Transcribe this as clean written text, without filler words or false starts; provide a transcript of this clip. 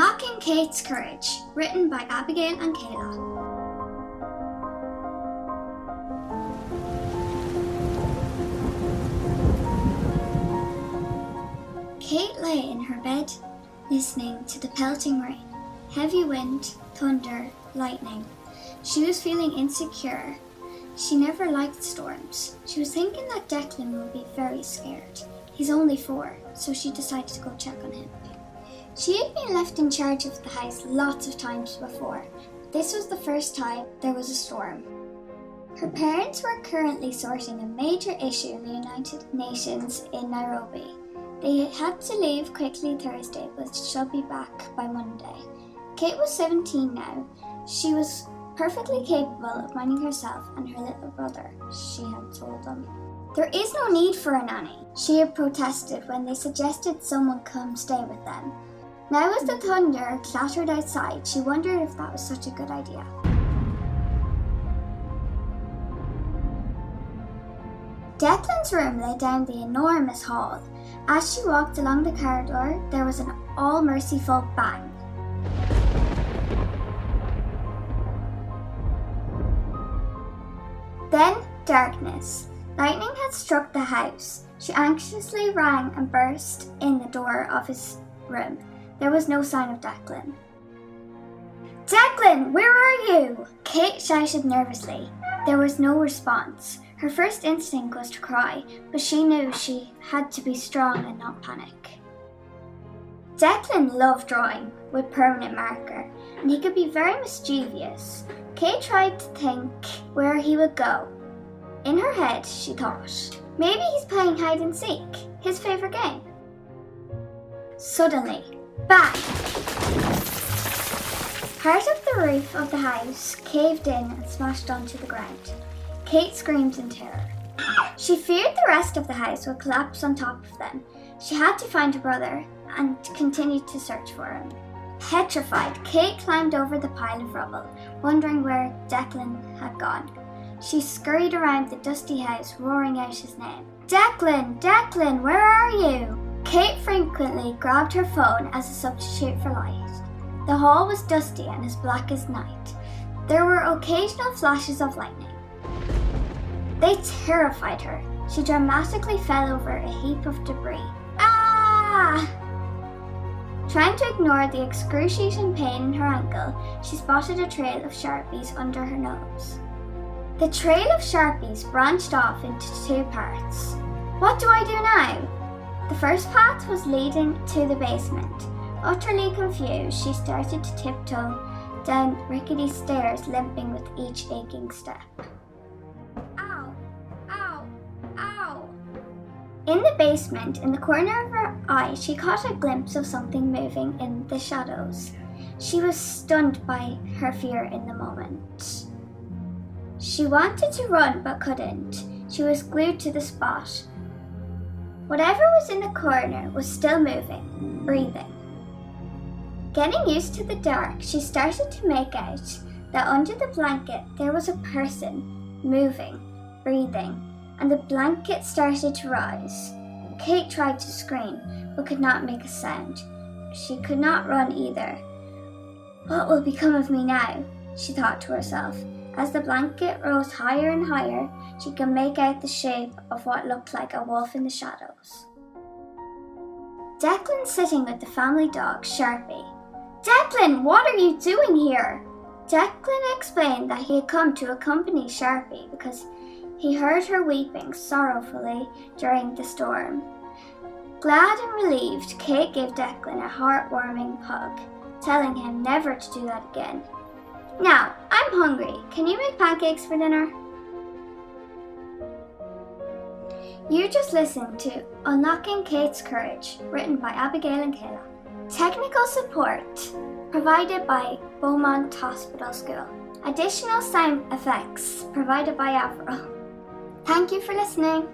Unlocking Kate's Courage, written by Abigail and Kaylah. Kate lay in her bed, listening to the pelting rain, heavy wind, thunder, lightning. She was feeling insecure. She never liked storms. She was thinking that Declan would be very scared. He's only 4, so she decided to go check on him. She had been left in charge of the house lots of times before. This was the first time there was a storm. Her parents were currently sorting a major issue in the United Nations in Nairobi. They had to leave quickly Thursday, but she'll be back by Monday. Kate was 17 now. She was perfectly capable of minding herself and her little brother, she had told them. There is no need for a nanny, she had protested when they suggested someone come stay with them. Now as the thunder clattered outside, she wondered if that was such a good idea. Declan's room lay down the enormous hall. As she walked along the corridor, there was an all-merciful bang. Then darkness. Lightning had struck the house. She anxiously rang and burst in the door of his room. There was no sign of Declan. "Declan, where are you?" Kate shouted nervously. There was no response. Her first instinct was to cry, but she knew she had to be strong and not panic. Declan loved drawing with permanent marker, and he could be very mischievous. Kate tried to think where he would go. In her head, she thought, maybe he's playing hide and seek, his favourite game. Suddenly, bang! Part of the roof of the house caved in and smashed onto the ground. Kate screamed in terror. She feared the rest of the house would collapse on top of them. She had to find her brother and continued to search for him. Petrified, Kate climbed over the pile of rubble, wondering where Declan had gone. She scurried around the dusty house, roaring out his name. "Declan! Declan, where are you?" Kate frequently grabbed her phone as a substitute for light. The hall was dusty and as black as night. There were occasional flashes of lightning. They terrified her. She dramatically fell over a heap of debris. Ah! Trying to ignore the excruciating pain in her ankle, she spotted a trail of Sharpies under her nose. The trail of Sharpies branched off into 2 parts. What do I do now? The first path was leading to the basement. Utterly confused, she started to tiptoe down rickety stairs, limping with each aching step. Ow! Ow! Ow! In the basement, in the corner of her eye, she caught a glimpse of something moving in the shadows. She was stunned by her fear in the moment. She wanted to run but couldn't. She was glued to the spot. Whatever was in the corner was still moving, breathing. Getting used to the dark, she started to make out that under the blanket there was a person, moving, breathing, and the blanket started to rise. Kate tried to scream, but could not make a sound. She could not run either. "What will become of me now?" she thought to herself. As the blanket rose higher and higher, she could make out the shape of what looked like a wolf in the shadows. Declan sitting with the family dog, Sharpie. "Declan, what are you doing here?" Declan explained that he had come to accompany Sharpie because he heard her weeping sorrowfully during the storm. Glad and relieved, Kate gave Declan a heartwarming hug, telling him never to do that again. "Now, I'm hungry. Can you make pancakes for dinner?" You just listened to Unlocking Kate's Courage, written by Abigail and Kaylah. Technical support provided by Beaumont Hospital School. Additional sound effects provided by Avril. Thank you for listening.